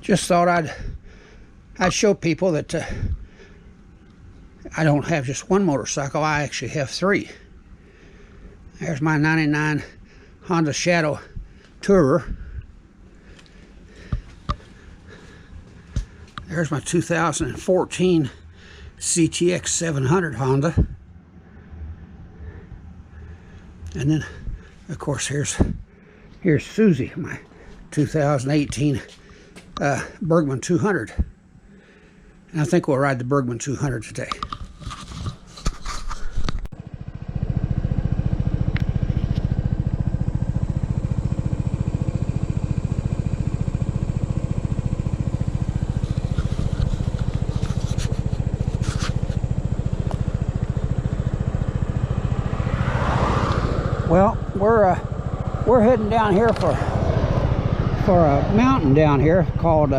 Just thought I'd show people that I don't have just one motorcycle. I actually have three. There's my 99 Honda Shadow Tourer. There's my 2014 CTX 700 Honda. And then, of course, here's Susie, my 2018 Bergman 200. And I think we'll ride the Bergman 200 today. Well, we're heading down here for a mountain down here called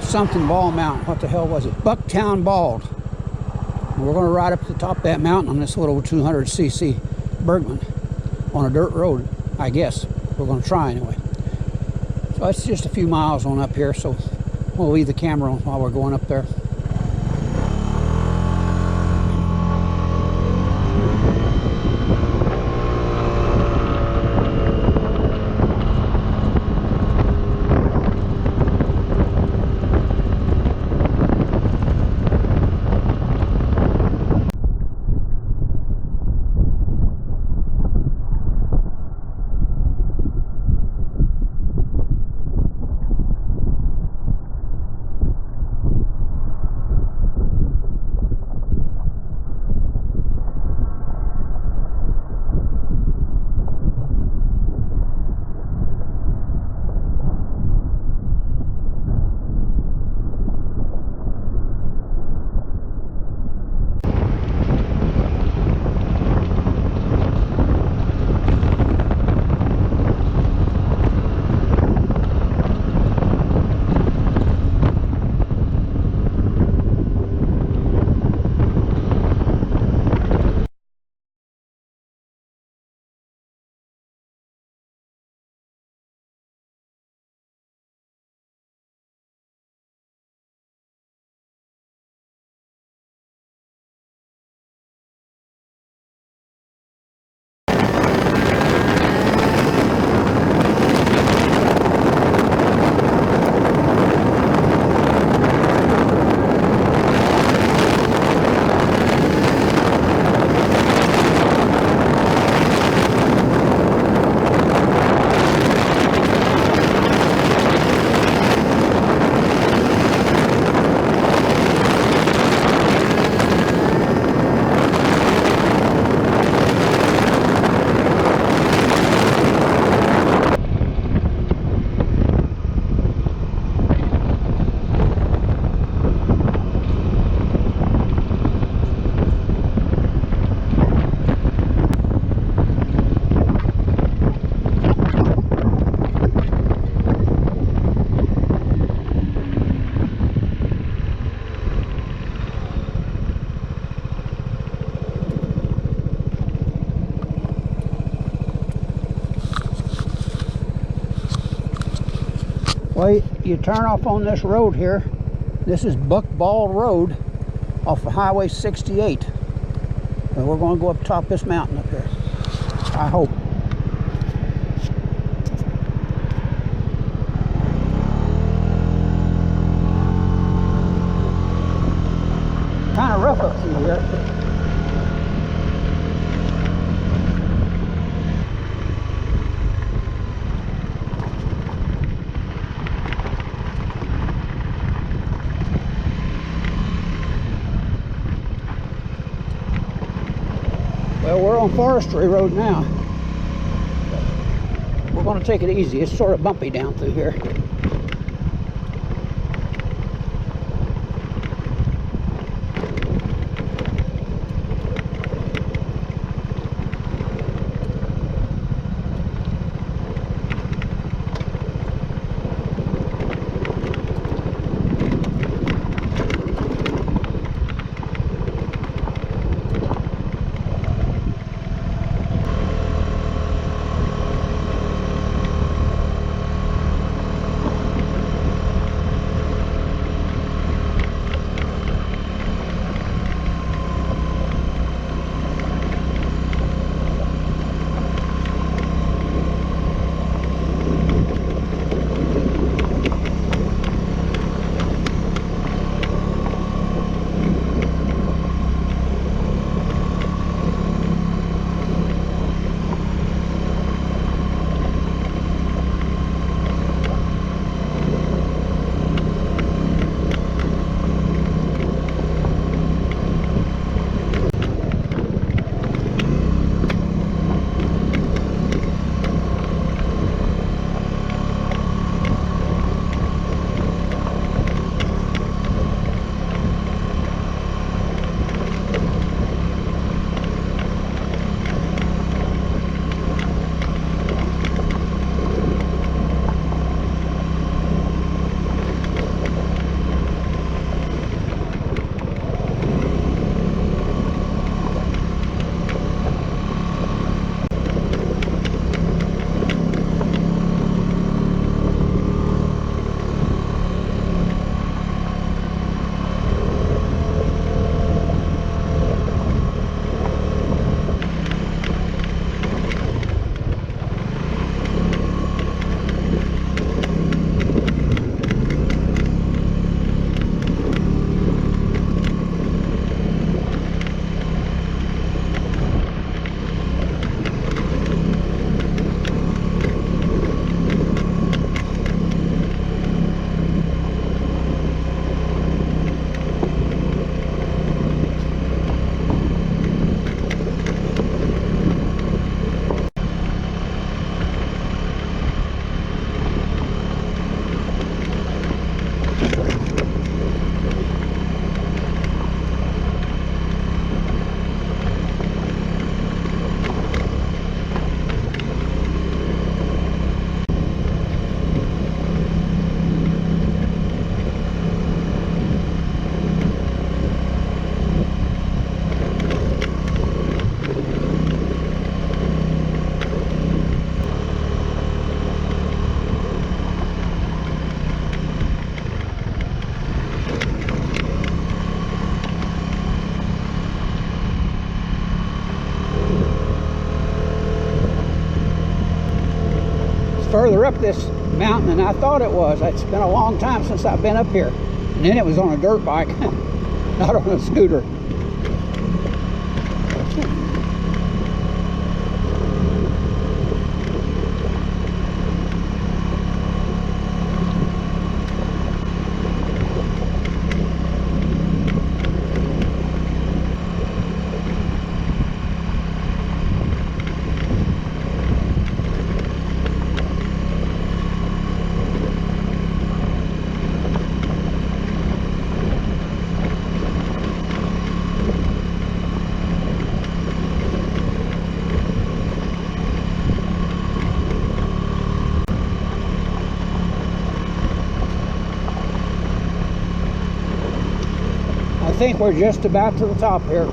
something Bald Mountain. What the hell was it? Bucktown Bald. And we're going to ride up to the top of that mountain on this little 200cc Bergman on a dirt road, I guess. We're going to try anyway. So it's just a few miles on up here, so we'll leave the camera on while we're going up there. Well, you turn off on this road here. This is Buck Bald Road off of Highway 68. And we're going to go up top this mountain up here, I hope. Kind of rough up through here. Well, we're on Forestry Road now. We're going to take it easy. It's sort of bumpy down through here. scooter up this mountain, and I thought it was. It's been a long time since I've been up here. And then it was on a dirt bike, not on a scooter. I think we're just about to the top here.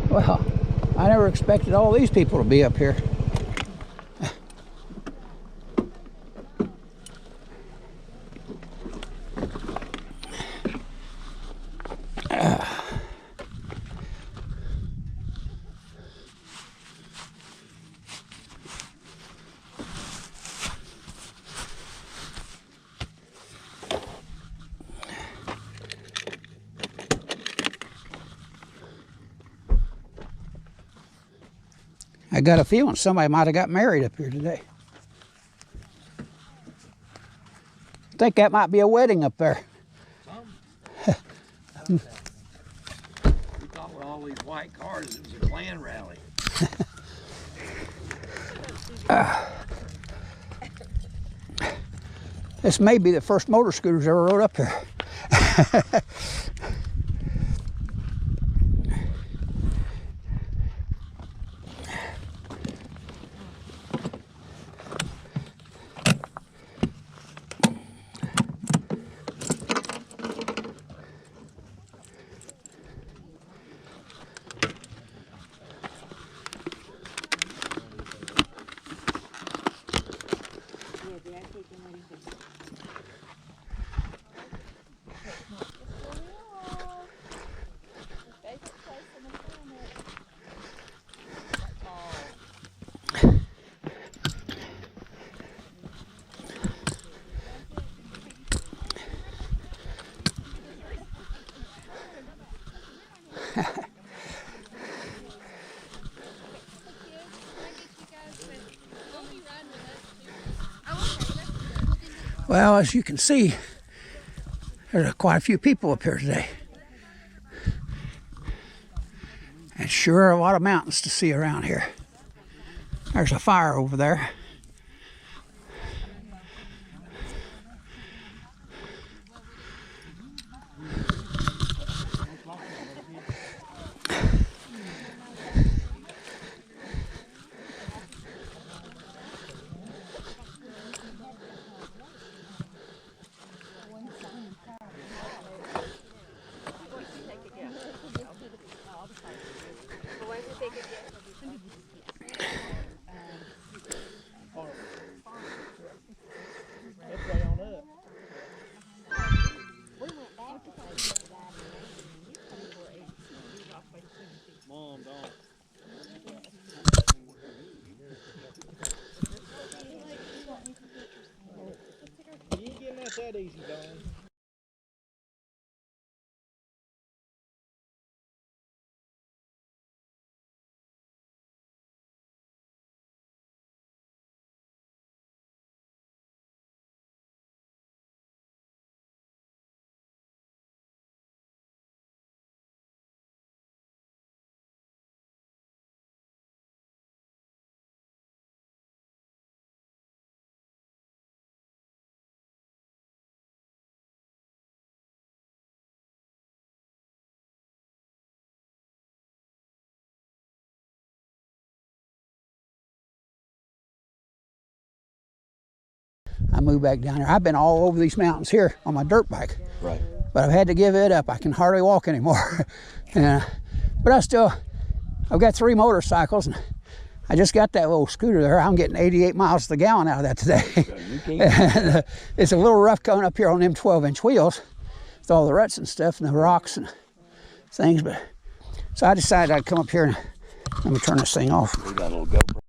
Well, I never expected all these people to be up here. I got a feeling somebody might have got married up here today. I think that might be a wedding up there. We thought with all these white cars it was a Klan rally. This may be the first motor scooters ever rode up here. Well, as you can see, there's quite a few people up here today. And sure a lot of mountains to see around here. There's a fire over there. Mom, don't. You ain't getting that easy, Don. move back down there. I've been all over these mountains here on my dirt bike. Right. But I've had to give it up. I can hardly walk anymore. But I've got 3 motorcycles, and I just got that little scooter there. I'm getting 88 miles to the gallon out of that today. And, it's a little rough coming up here on them 12-inch wheels with all the ruts and stuff and the rocks and things. But so I decided I'd come up here and let me turn this thing off. We got a little GoPro.